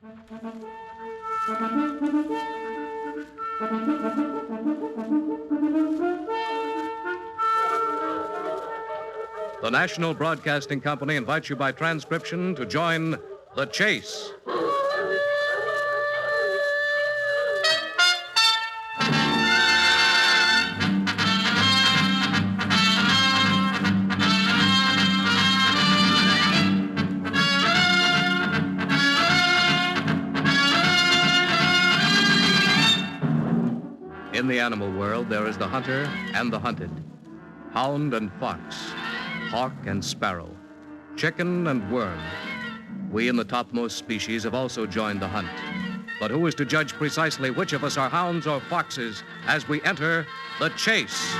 The National Broadcasting Company invites you by transcription to join The Chase. In the animal world, there is the hunter and the hunted, hound and fox, hawk and sparrow, chicken and worm. We in the topmost species have also joined the hunt. But who is to judge precisely which of us are hounds or foxes as we enter the chase?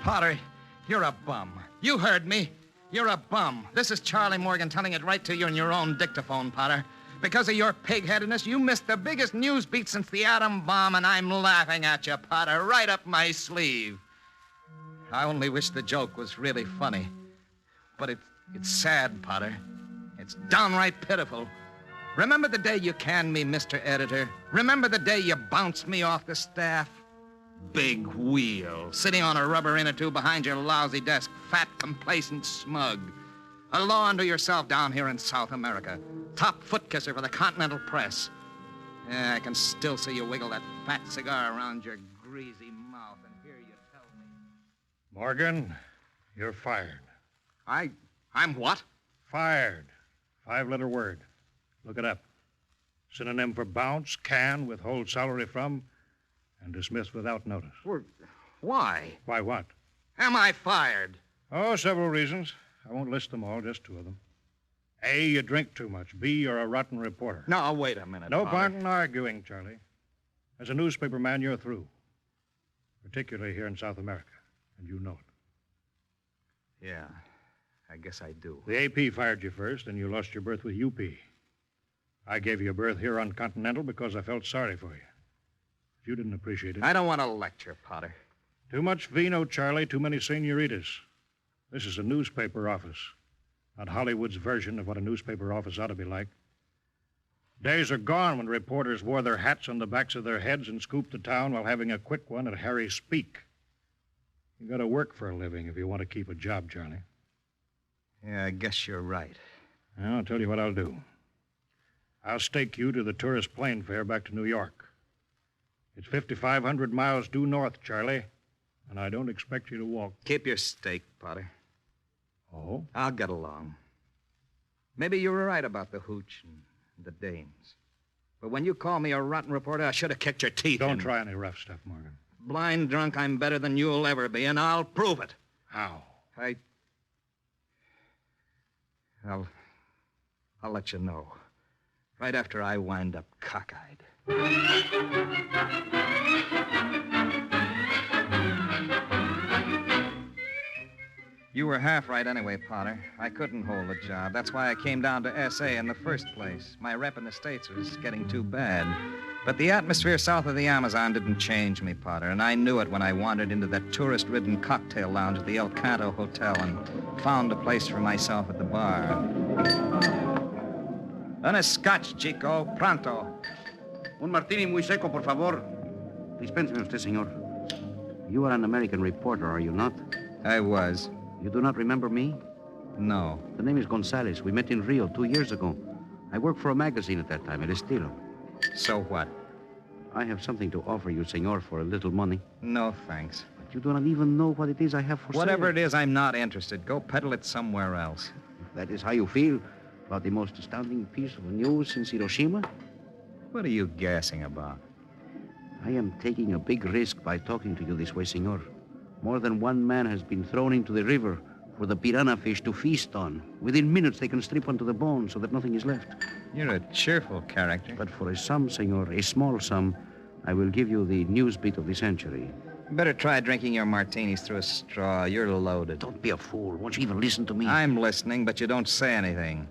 Potter, you're a bum. You heard me. You're a bum. This is Charlie Morgan telling it right to you in your own dictaphone, Potter. Because of your pig-headedness, you missed the biggest news beat since the atom bomb, and I'm laughing at you, Potter, right up my sleeve. I only wish the joke was really funny. But it's sad, Potter. It's downright pitiful. Remember the day you canned me, Mr. Editor? Remember the day you bounced me off the staff? Big wheel, sitting on a rubber inner tube behind your lousy desk, fat, complacent, smug. A law unto yourself down here in South America. Top foot kisser for the Continental Press. Yeah, I can still see you wiggle that fat cigar around your greasy mouth and hear you tell me. Morgan, you're fired. I'm what? Fired. 5-letter word. Look it up. Synonym for bounce, can, withhold salary from, and dismissed without notice. Why? Why what? Am I fired? Oh, several reasons. I won't list them all, just 2 of them. A, you drink too much. B, you're a rotten reporter. No, wait a minute, No Father. point in arguing, Charlie. As a newspaper man, you're through. Particularly here in South America, and you know it. Yeah, I guess I do. The AP fired you first, and you lost your berth with UP. I gave you a berth here on Continental because I felt sorry for you. You didn't appreciate it. I don't want to lecture, Potter. Too much vino, Charlie, too many senoritas. This is a newspaper office, not Hollywood's version of what a newspaper office ought to be like. Days are gone when reporters wore their hats on the backs of their heads and scooped the town while having a quick one at Harry's Speak. You got to work for a living if you want to keep a job, Charlie. Yeah, I guess you're right. Well, I'll tell you what I'll do. I'll stake you to the tourist plane fare back to New York. It's 5,500 miles due north, Charlie, and I don't expect you to walk. Keep your stake, Potter. Oh? I'll get along. Maybe you were right about the hooch and the dames. But when you call me a rotten reporter, I should have kicked your teeth in. Don't try any rough stuff, Morgan. Blind drunk, I'm better than you'll ever be, and I'll prove it. How? I'll let you know. Right after I wind up cockeyed. You were half right anyway, Potter. I couldn't hold the job. That's why I came down to S.A. in the first place. My rep in the States was getting too bad. But the atmosphere south of the Amazon didn't change me, Potter, and I knew it when I wandered into that tourist-ridden cocktail lounge at the El Canto Hotel and found a place for myself at the bar. Una scotch, Chico. Pronto. Un martini muy seco, por favor. Dispénseme usted, señor. You are an American reporter, are you not? I was. You do not remember me? No. The name is Gonzalez. We met in Rio 2 years ago. I worked for a magazine at that time, El Estilo. So what? I have something to offer you, senor, for a little money. No, thanks. But you do not even know what it is I have for sale. Whatever it is, I'm not interested. Go peddle it somewhere else. If that is how you feel about the most astounding piece of news since Hiroshima, What are you gassing about? I am taking a big risk by talking to you this way, senor. More than one man has been thrown into the river for the piranha fish to feast on. Within minutes, they can strip onto the bone so that nothing is left. You're a cheerful character. But for a sum, senor, a small sum, I will give you the news beat of the century. Better try drinking your martinis through a straw. You're loaded. Don't be a fool. Won't you even listen to me? I'm listening, but you don't say anything.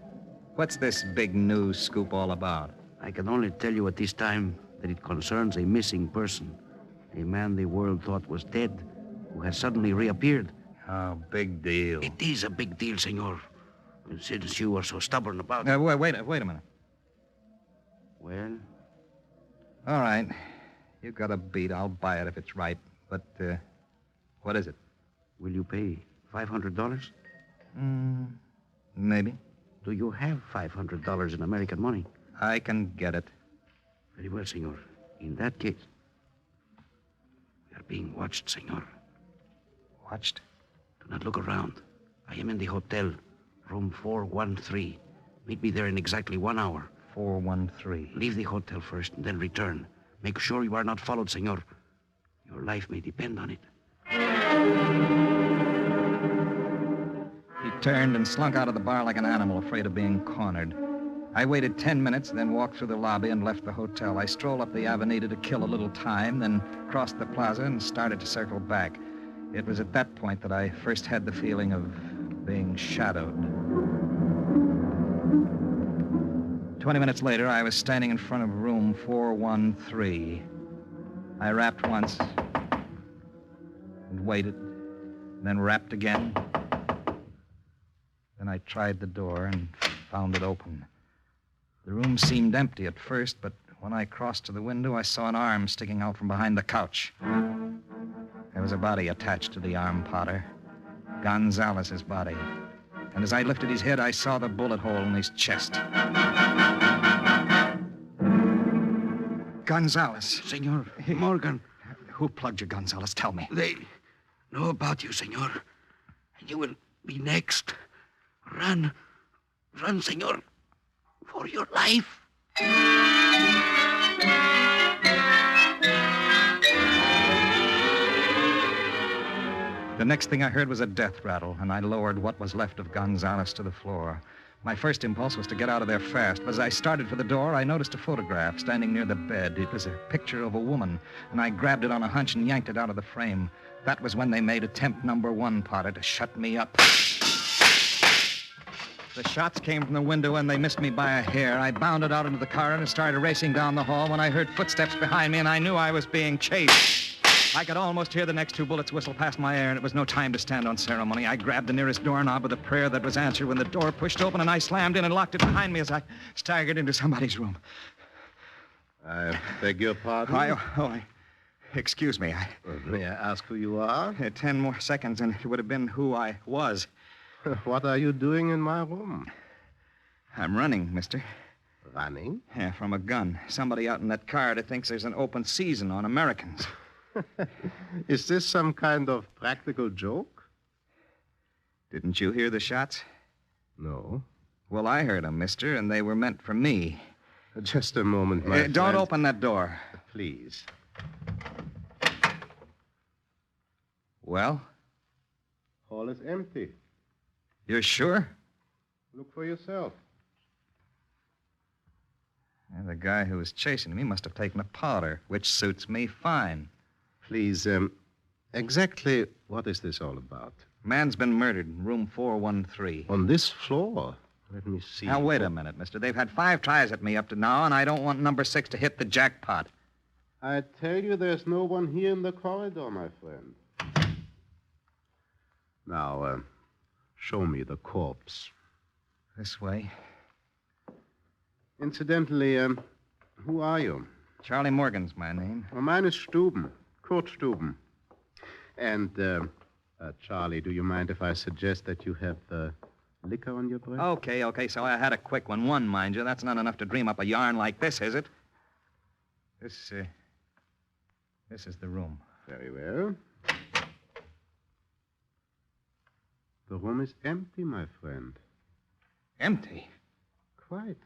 What's this big news scoop all about? I can only tell you at this time that it concerns a missing person. A man the world thought was dead, who has suddenly reappeared. Oh, big deal. It is a big deal, senor. And since you are so stubborn about it... Wait a minute. Well, All right. You got a beat. I'll buy it if it's right. But, what is it? will you pay $500? Maybe. Do you have $500 in American money? I can get it. Very well, senor. In that case, we are being watched, senor. Watched? Do not look around. I am in the hotel, room 413. Meet me there in exactly 1 hour. 413. Leave the hotel first and then return. Make sure you are not followed, senor. Your life may depend on it. He turned and slunk out of the bar like an animal afraid of being cornered. I waited 10 minutes, then walked through the lobby and left the hotel. I strolled up the Avenida to kill a little time, then crossed the plaza and started to circle back. It was at that point that I first had the feeling of being shadowed. 20 minutes later, I was standing in front of room 413. I rapped once and waited, then rapped again. Then I tried the door and found it open. The room seemed empty at first, but when I crossed to the window, I saw an arm sticking out from behind the couch. There was a body attached to the arm, Potter. Gonzalez's body. And as I lifted his head, I saw the bullet hole in his chest. Gonzalez. Senor Morgan. Who plugged you, Gonzalez? Tell me. They know about you, senor. And you will be next. Run. Run, senor. For your life. The next thing I heard was a death rattle, and I lowered what was left of Gonzalez to the floor. My first impulse was to get out of there fast, but as I started for the door, I noticed a photograph standing near the bed. It was a picture of a woman, and I grabbed it on a hunch and yanked it out of the frame. That was when they made attempt number 1, Potter, to shut me up. The shots came from the window, and they missed me by a hair. I bounded out into the corridor and started racing down the hall when I heard footsteps behind me, and I knew I was being chased. I could almost hear the next 2 bullets whistle past my ear, and it was no time to stand on ceremony. I grabbed the nearest doorknob with a prayer that was answered when the door pushed open, and I slammed in and locked it behind me as I staggered into somebody's room. I beg your pardon? Excuse me. May I ask who you are? 10 more seconds, and it would have been who I was. What are you doing in my room? I'm running, mister. Running? Yeah, from a gun. Somebody out in that corridor thinks there's an open season on Americans. Is this some kind of practical joke? Didn't you hear the shots? No. Well, I heard them, mister, and they were meant for me. Just a moment, my friend. Don't open that door. Please. Well? Hall is empty. You're sure? Look for yourself. Yeah, the guy who was chasing me must have taken a powder, which suits me fine. Please, exactly what is this all about? Man's been murdered in room 413. On this floor? Let me see. Now, wait a minute, mister. They've had 5 tries at me up to now, and I don't want number 6 to hit the jackpot. I tell you, there's no one here in the corridor, my friend. Now, show me the corpse. This way. Incidentally, who are you? Charlie Morgan's my name. Well, mine is Stuben. Kurt Stuben. And, Charlie, do you mind if I suggest that you have liquor on your breath? Okay, so I had a quick one. 1, mind you. That's not enough to dream up a yarn like this, is it? This is the room. Very well. The room is empty, my friend. Empty? Quite.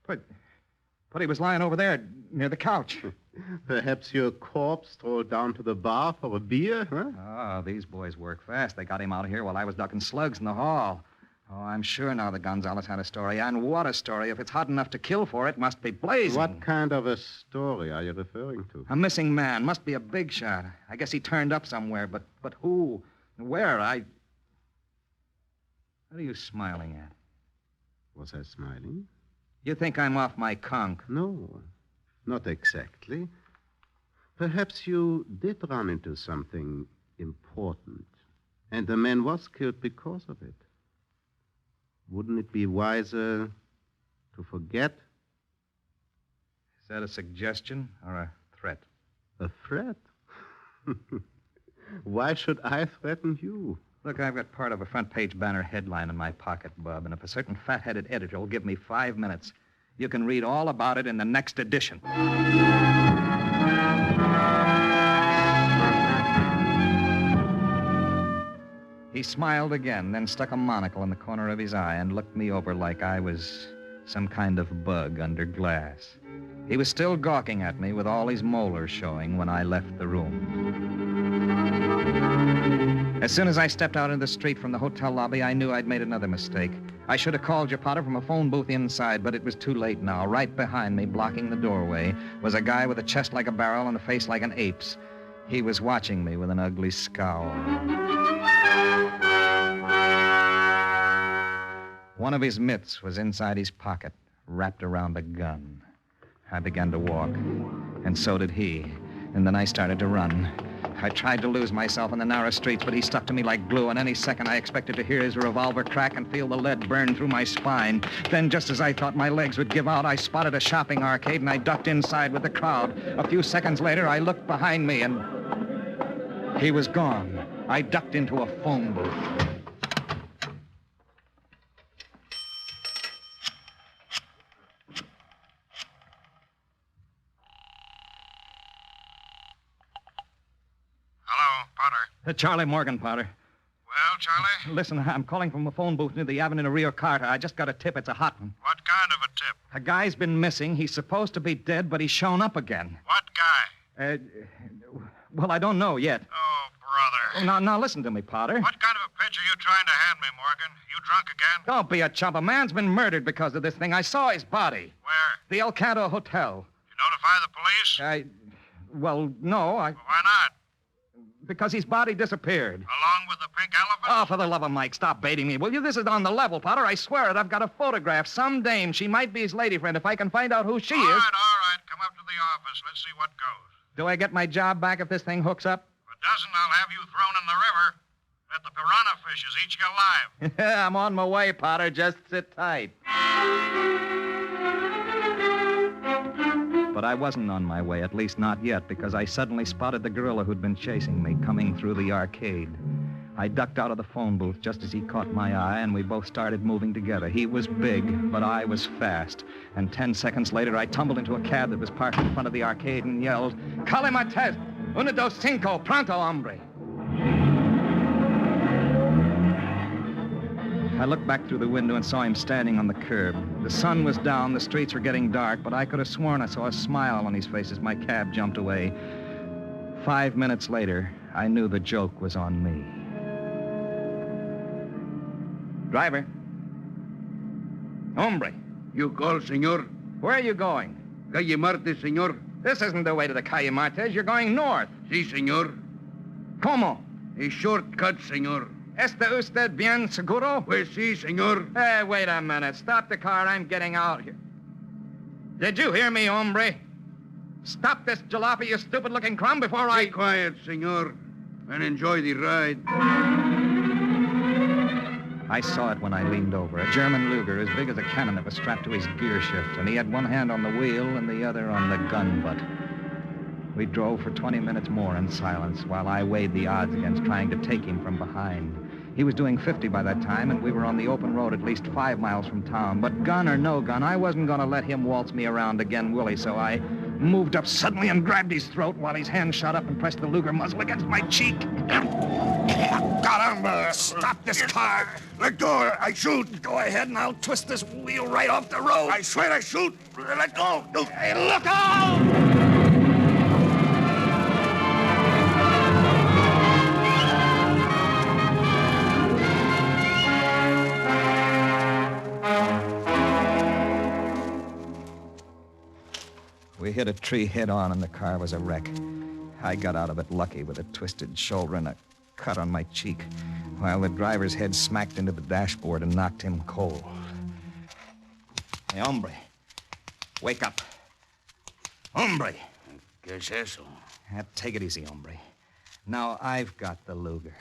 But he was lying over there near the couch. Perhaps your corpse strolled down to the bar for a beer, huh? Oh, these boys work fast. They got him out of here while I was ducking slugs in the hall. Oh, I'm sure now that Gonzalez had a story. And what a story. If it's hot enough to kill for, it must be blazing. What kind of a story are you referring to? A missing man. Must be a big shot. I guess he turned up somewhere, but who? Where? What are you smiling at? Was I smiling? You think I'm off my conch? No, not exactly. Perhaps you did run into something important, and the man was killed because of it. Wouldn't it be wiser to forget? Is that a suggestion or a threat? A threat? Why should I threaten you? Look, I've got part of a front-page banner headline in my pocket, Bub, and if a certain fat-headed editor will give me 5 minutes, you can read all about it in the next edition. He smiled again, then stuck a monocle in the corner of his eye and looked me over like I was some kind of bug under glass. He was still gawking at me with all his molars showing when I left the room. As soon as I stepped out into the street from the hotel lobby, I knew I'd made another mistake. I should have called you, Potter, from a phone booth inside, but it was too late now. Right behind me, blocking the doorway, was a guy with a chest like a barrel and a face like an ape's. He was watching me with an ugly scowl. One of his mitts was inside his pocket, wrapped around a gun. I began to walk, and so did he. And then I started to run. I tried to lose myself in the narrow streets, but he stuck to me like glue, and any second I expected to hear his revolver crack and feel the lead burn through my spine. Then, just as I thought my legs would give out, I spotted a shopping arcade, and I ducked inside with the crowd. A few seconds later, I looked behind me, and he was gone. I ducked into a phone booth. Charlie Morgan, Potter. Well, Charlie? Listen, I'm calling from a phone booth near the Avenue Rio Carta. I just got a tip. It's a hot one. What kind of a tip? A guy's been missing. He's supposed to be dead, but he's shown up again. What guy? Well, I don't know yet. Oh, brother. Now, listen to me, Potter. What kind of a pitch are you trying to hand me, Morgan? You drunk again? Don't be a chump. A man's been murdered because of this thing. I saw his body. Where? The El Canto Hotel. Did you notify the police? Well, no. Well, why not? Because his body disappeared. Along with the pink elephant? Oh, for the love of Mike, stop baiting me, will you? This is on the level, Potter. I swear it. I've got a photograph. Some dame. She might be his lady friend. If I can find out who she is... All right. Come up to the office. Let's see what goes. Do I get my job back if this thing hooks up? If it doesn't, I'll have you thrown in the river. Let the piranha fishes eat you alive. Yeah, I'm on my way, Potter. Just sit tight. But I wasn't on my way, at least not yet, because I suddenly spotted the gorilla who'd been chasing me coming through the arcade. I ducked out of the phone booth just as he caught my eye, and we both started moving together. He was big, but I was fast. And 10 seconds later, I tumbled into a cab that was parked in front of the arcade and yelled, "Cale Martez! Uno, dos, cinco! Pronto, hombre!" I looked back through the window and saw him standing on the curb. The sun was down, the streets were getting dark, but I could have sworn I saw a smile on his face as my cab jumped away. 5 minutes later, I knew the joke was on me. Driver. Hombre. You call, senor? Where are you going? Calle Martes, senor. This isn't the way to the Calle Martes. You're going north. Si, senor. ¿Cómo? A shortcut, senor. ¿Está usted bien seguro? Pues si, senor. Hey, wait a minute. Stop the car. I'm getting out here. Did you hear me, hombre? Stop this jalopy, you stupid-looking crumb, before I... Be quiet, senor, and enjoy the ride. I saw it when I leaned over. A German Luger as big as a cannon that was strapped to his gear shift, and he had one hand on the wheel and the other on the gun butt. We drove for 20 minutes more in silence while I weighed the odds against trying to take him from behind. He was doing 50 by that time, and we were on the open road at least 5 miles from town. But gun or no gun, I wasn't going to let him waltz me around again, Willie, so I moved up suddenly and grabbed his throat while his hand shot up and pressed the Luger muzzle against my cheek. Caramba! Stop this car! Let go! I shoot! Go ahead and I'll twist this wheel right off the road. I swear I shoot! Let go! Hey, look out! We hit a tree head-on, and the car was a wreck. I got out of it lucky with a twisted shoulder and a cut on my cheek, while the driver's head smacked into the dashboard and knocked him cold. Hey, hombre. Wake up. Hombre. ¿Qué es eso? Take it easy, hombre. Now I've got the Luger.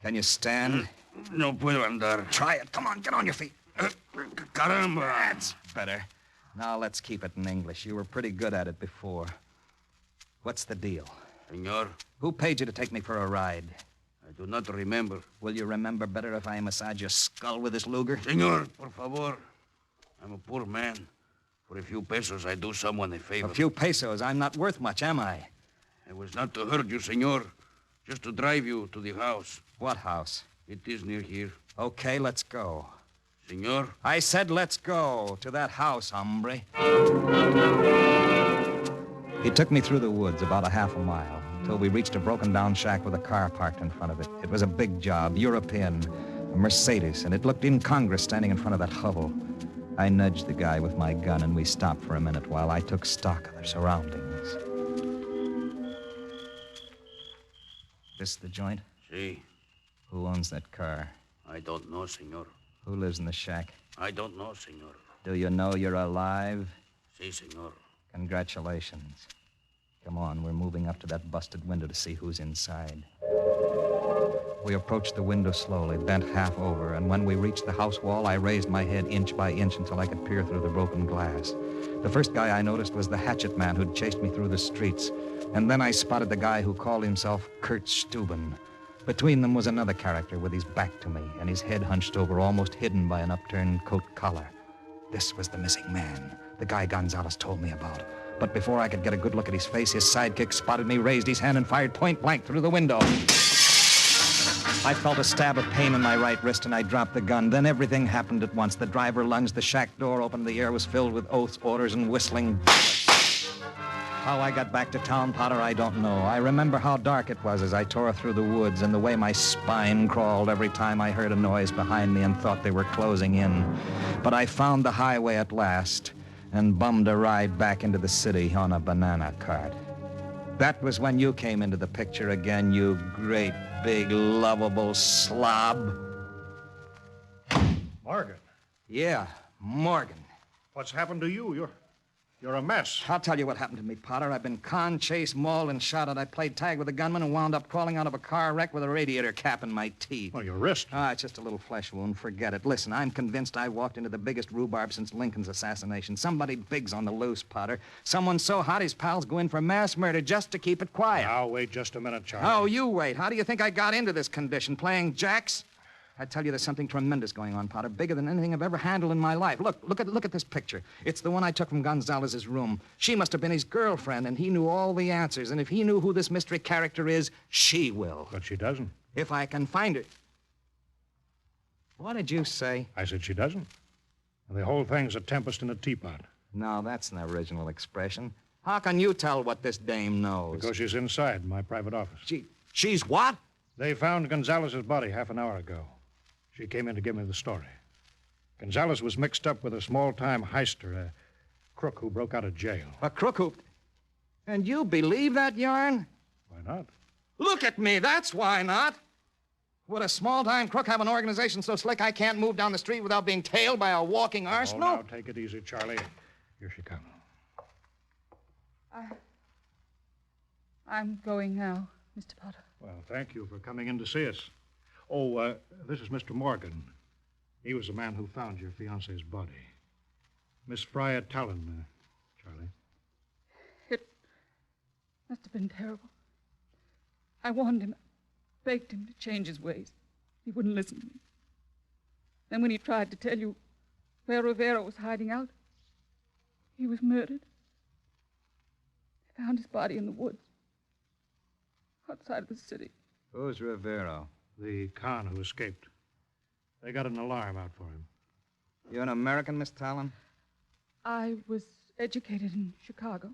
Can you stand? No puedo andar. Try it. Come on, get on your feet. Caramba. That's better. Now let's keep it in English. You were pretty good at it before. What's the deal? Senor, Who paid you to take me for a ride? I do not remember. Will you remember better if I massage your skull with this Luger? Senor, por favor. I'm a poor man. For a few pesos, I do someone a favor. A few pesos. I'm not worth much, am I? I was not to hurt you, senor. Just to drive you to the house. What house? It is near here. Okay, let's go. Senor? I said let's go to that house, hombre. He took me through the woods about a half a mile until we reached a broken-down shack with a car parked in front of it. It was a big job, European, a Mercedes, and it looked incongruous standing in front of that hovel. I nudged the guy with my gun, and we stopped for a minute while I took stock of the surroundings. This the joint? Si. Who owns that car? I don't know, senor. Who lives in the shack? I don't know, senor. Do you know you're alive? Si, senor. Congratulations. Come on, we're moving up to that busted window to see who's inside. We approached the window slowly, bent half over, and when we reached the house wall, I raised my head inch by inch until I could peer through the broken glass. The first guy I noticed was the hatchet man who'd chased me through the streets, and then I spotted the guy who called himself Kurt Steuben. Between them was another character with his back to me and his head hunched over, almost hidden by an upturned coat collar. This was the missing man, the guy Gonzalez told me about. But before I could get a good look at his face, his sidekick spotted me, raised his hand, and fired point blank through the window. I felt a stab of pain in my right wrist, and I dropped the gun. Then everything happened at once. The driver lunged, the shack door opened, the air was filled with oaths, orders, and whistling bullets. How I got back to town, Potter, I don't know. I remember how dark it was as I tore through the woods and the way my spine crawled every time I heard a noise behind me and thought they were closing in. But I found the highway at last and bummed a ride back into the city on a banana cart. That was when you came into the picture again, you great, big, lovable slob. Morgan, Yeah, Morgan. what's happened to you? You're a mess. I'll tell you what happened to me, Potter. I've been conned, chased, mauled, and shot at. I played tag with a gunman and wound up crawling out of a car wreck with a radiator cap in my teeth. Well, your wrist. It's just a little flesh wound. Forget it. Listen, I'm convinced I walked into the biggest rhubarb since Lincoln's assassination. Somebody big's on the loose, Potter. Someone so hot his pals go in for mass murder just to keep it quiet. Now, wait just a minute, Charlie. Oh, you wait. How do you think I got into this condition? Playing jacks? I tell you, there's something tremendous going on, Potter. Bigger than anything I've ever handled in my life. Look at this picture. It's the one I took from Gonzalez's room. She must have been his girlfriend, and he knew all the answers. And if he knew who this mystery character is, she will. But she doesn't. If I can find her. What did you say? I said she doesn't. And the whole thing's a tempest in a teapot. No, that's an original expression. How can you tell what this dame knows? Because she's inside my private office. She's what? They found Gonzalez's body half an hour ago. She came in to give me the story. Gonzalez was mixed up with a small-time heister, a crook who broke out of jail. A crook who... And you believe that yarn? Why not? Look at me, that's why not. Would a small-time crook have an organization so slick I can't move down the street without being tailed by a walking arsenal? Oh, now, take it easy, Charlie. Here she comes. I'm going now, Mr. Potter. Well, thank you for coming in to see us. Oh, this is Mr. Morgan. He was the man who found your fiancée's body. Miss Friar Talon, Charlie. It must have been terrible. I warned him, begged him to change his ways. He wouldn't listen to me. Then when he tried to tell you where Rivera was hiding out, he was murdered. They found his body in the woods, outside of the city. Who's Rivero? The con who escaped. They got an alarm out for him. You an American, Miss Talon? I was educated in Chicago.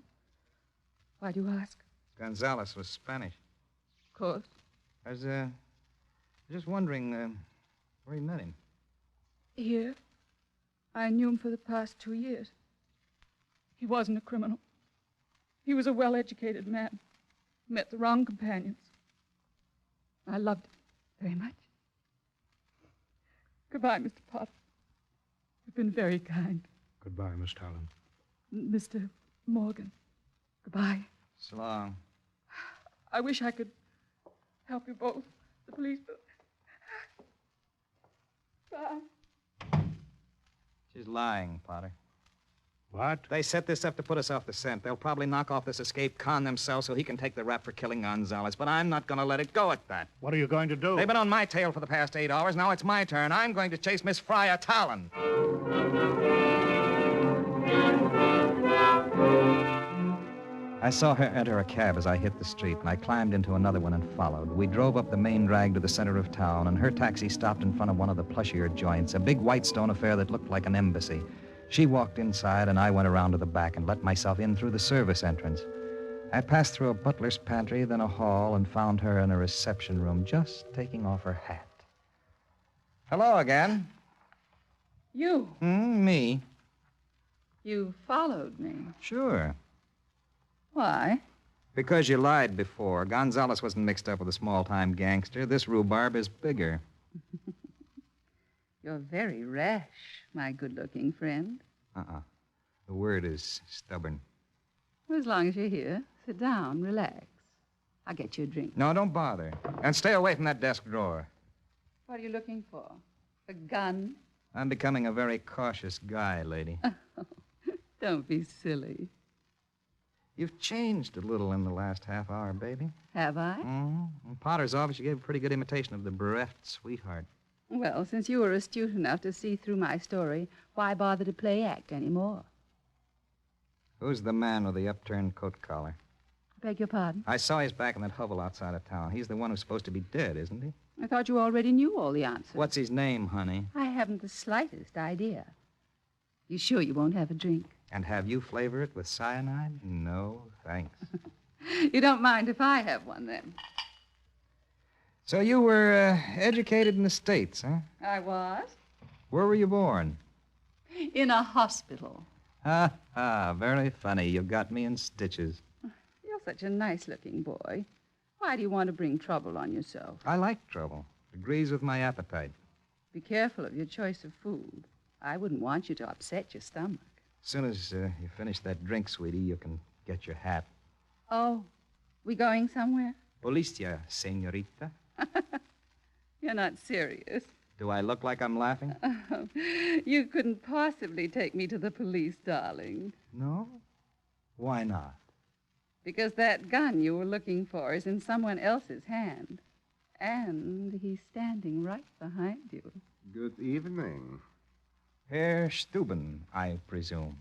Why do you ask? Gonzalez was Spanish. Of course. I was just wondering where you met him. Here. I knew him for the past 2 years. He wasn't a criminal. He was a well-educated man. Met the wrong companions. I loved him very much. Goodbye, Mr. Potter. You've been very kind. Goodbye, Miss Talon. Mr. Morgan, goodbye. So long. I wish I could help you both. The police. Bye. She's lying, Potter. What? They set this up to put us off the scent. They'll probably knock off this escaped con themselves so he can take the rap for killing Gonzalez. But I'm not going to let it go at that. What are you going to do? They've been on my tail for the past 8 hours. Now it's my turn. I'm going to chase Miss Friar Talon. I saw her enter a cab as I hit the street, and I climbed into another one and followed. We drove up the main drag to the center of town, and her taxi stopped in front of one of the plushier joints, a big white stone affair that looked like an embassy. She walked inside, and I went around to the back and let myself in through the service entrance. I passed through a butler's pantry, then a hall, and found her in a reception room just taking off her hat. Hello again. You. Me. You followed me. Sure. Why? Because you lied before. Gonzalez wasn't mixed up with a small-time gangster. This rhubarb is bigger. You're very rash, my good-looking friend. The word is stubborn. Well, as long as you're here, sit down, relax. I'll get you a drink. No, don't bother. And stay away from that desk drawer. What are you looking for? A gun? I'm becoming a very cautious guy, lady. Don't be silly. You've changed a little in the last half hour, baby. Have I? In Potter's office, you gave a pretty good imitation of the bereft sweetheart. Well, since you were astute enough to see through my story, why bother to play act anymore? Who's the man with the upturned coat collar? Beg your pardon? I saw his back in that hovel outside of town. He's the one who's supposed to be dead, isn't he? I thought you already knew all the answers. What's his name, honey? I haven't the slightest idea. You sure you won't have a drink? And have you flavor it with cyanide? No, thanks. You don't mind if I have one, then? So you were educated in the States, huh? I was. Where were you born? In a hospital. Very funny. You've got me in stitches. You're such a nice-looking boy. Why do you want to bring trouble on yourself? I like trouble. Agrees with my appetite. Be careful of your choice of food. I wouldn't want you to upset your stomach. As soon as you finish that drink, sweetie, you can get your hat. Oh, we going somewhere? Policia, senorita. You're not serious. Do I look like I'm laughing? You couldn't possibly take me to the police, darling. No? Why not? Because that gun you were looking for is in someone else's hand. And he's standing right behind you. Good evening. Herr Steuben, I presume.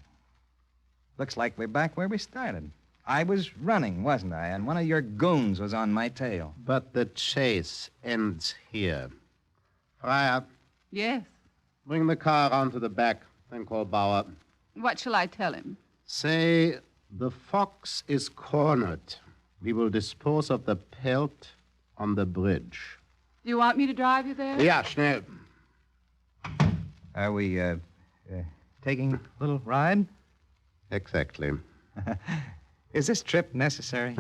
Looks like we're back where we started. I was running, wasn't I? And one of your goons was on my tail. But the chase ends here. Friar, Yes. bring the car around to the back, then call Bauer. What shall I tell him? Say, the fox is cornered. We will dispose of the pelt on the bridge. Do you want me to drive you there? Ja, schnell. Are we, taking a little ride? Exactly. Is this trip necessary?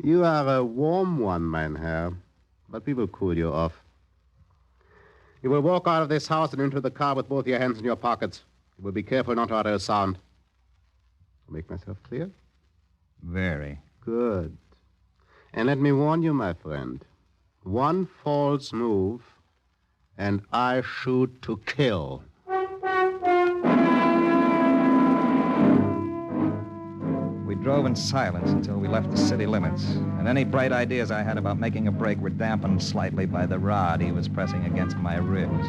You are a warm one, mein Herr, but we will cool you off. You will walk out of this house and into the car with both your hands in your pockets. You will be careful not to utter a sound. Make myself clear? Very. Good. And let me warn you, my friend, one false move, and I shoot to kill. We drove in silence until we left the city limits, and any bright ideas I had about making a break were dampened slightly by the rod he was pressing against my ribs.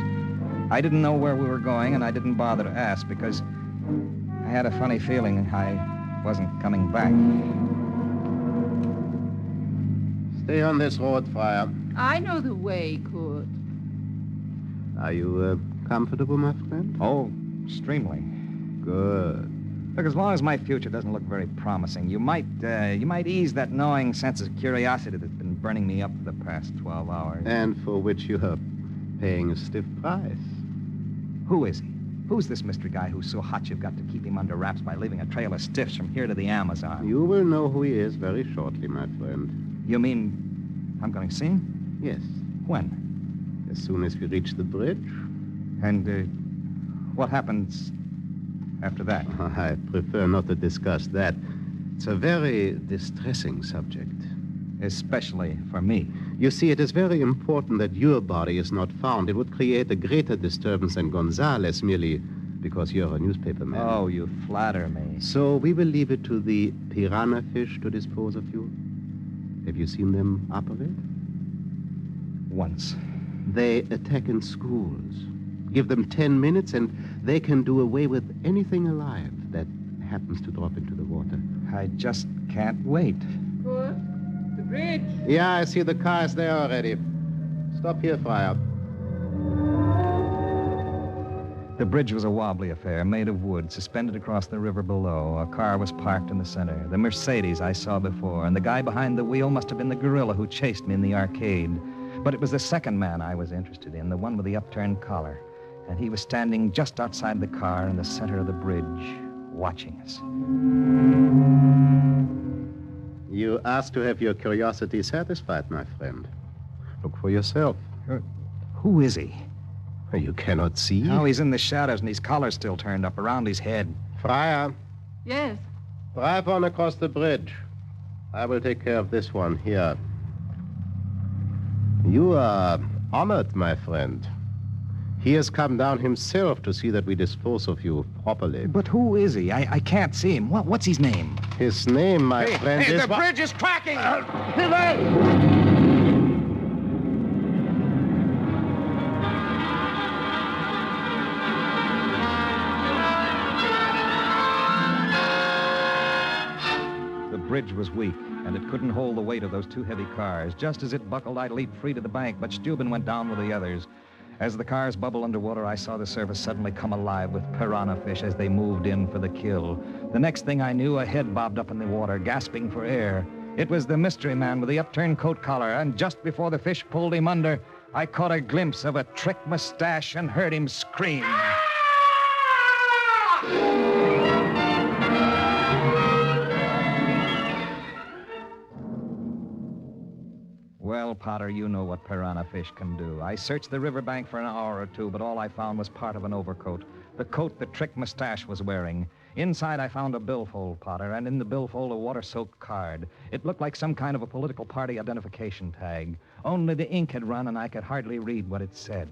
I didn't know where we were going, and I didn't bother to ask because I had a funny feeling I wasn't coming back. Stay on this road, Friar. I know the way, Kurt. Are you comfortable, my friend? Oh, extremely. Good. Look, as long as my future doesn't look very promising, you might ease that gnawing sense of curiosity that's been burning me up for the past 12 hours. And for which you are paying a stiff price. Who is he? Who's this mystery guy who's so hot you've got to keep him under wraps by leaving a trail of stiffs from here to the Amazon? You will know who he is very shortly, my friend. You mean I'm going to see him? Yes. When? As soon as we reach the bridge. And What happens after that? I prefer not to discuss that. It's a very distressing subject. Especially for me. You see, it is very important that your body is not found. It would create a greater disturbance than Gonzales merely because you're a newspaper man. Oh, you flatter me. So we will leave it to the piranha fish to dispose of you. Have you seen them operate? Once. They attack in schools. Give them 10 minutes and they can do away with anything alive that happens to drop into the water. I just can't wait. Good. The bridge. Yeah, I see the car is there already. Stop here, Friar. The bridge was a wobbly affair, made of wood, suspended across the river below. A car was parked in the center, the Mercedes I saw before, and the guy behind the wheel must have been the gorilla who chased me in the arcade. But it was the second man I was interested in, the one with the upturned collar. And he was standing just outside the car in the center of the bridge, watching us. You asked to have your curiosity satisfied, my friend. Look for yourself. Who is he? You cannot see. Now he's in the shadows and his collar's still turned up around his head. Friar, Yes. drive on across the bridge. I will take care of this one here. You are honored, my friend. He has come down himself to see that we dispose of you properly. But who is he? I can't see him. What's his name? His name, my friend, is... The bridge is cracking! The bridge was weak, and it couldn't hold the weight of those two heavy cars. Just as it buckled, I leaped free to the bank, but Steuben went down with the others. As the cars bubbled underwater, I saw the surface suddenly come alive with piranha fish as they moved in for the kill. The next thing I knew, a head bobbed up in the water, gasping for air. It was the mystery man with the upturned coat collar, and just before the fish pulled him under, I caught a glimpse of a trick mustache and heard him scream. Well, Potter, you know what piranha fish can do. I searched the riverbank for an hour or two, but all I found was part of an overcoat. The coat the trick mustache was wearing. Inside, I found a billfold, Potter, and in the billfold, a water-soaked card. It looked like some kind of a political party identification tag. Only the ink had run, and I could hardly read what it said.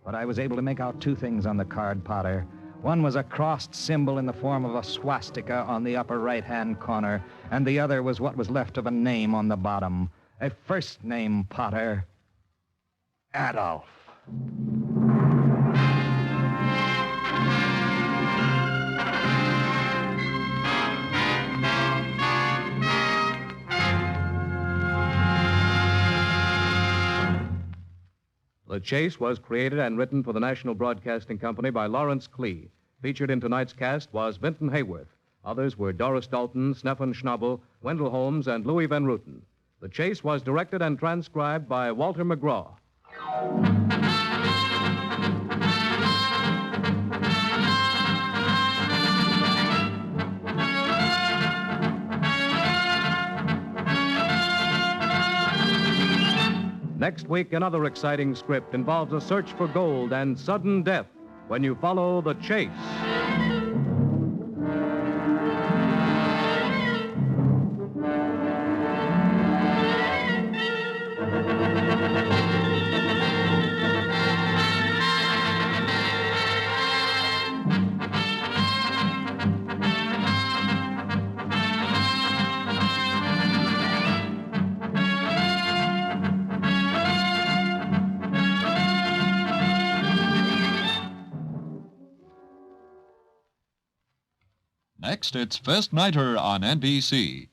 But I was able to make out two things on the card, Potter. One was a crossed symbol in the form of a swastika on the upper right-hand corner, and the other was what was left of a name on the bottom. A first name, Potter. Adolf. The Chase was created and written for the National Broadcasting Company by Lawrence Klee. Featured in tonight's cast was Vinton Hayworth. Others were Doris Dalton, Stephen Schnabel, Wendell Holmes, and Louis Van Ruten. The Chase was directed and transcribed by Walter McGraw. Next week, another exciting script involves a search for gold and sudden death when you follow The Chase. Next, it's First Nighter on NBC.